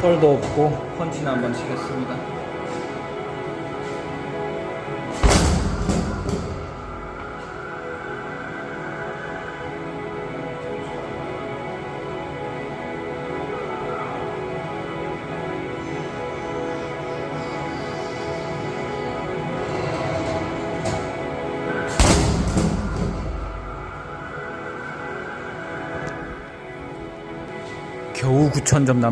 펄도 없고 펀치나 한번 치겠습니다. 겨우 9,000점 남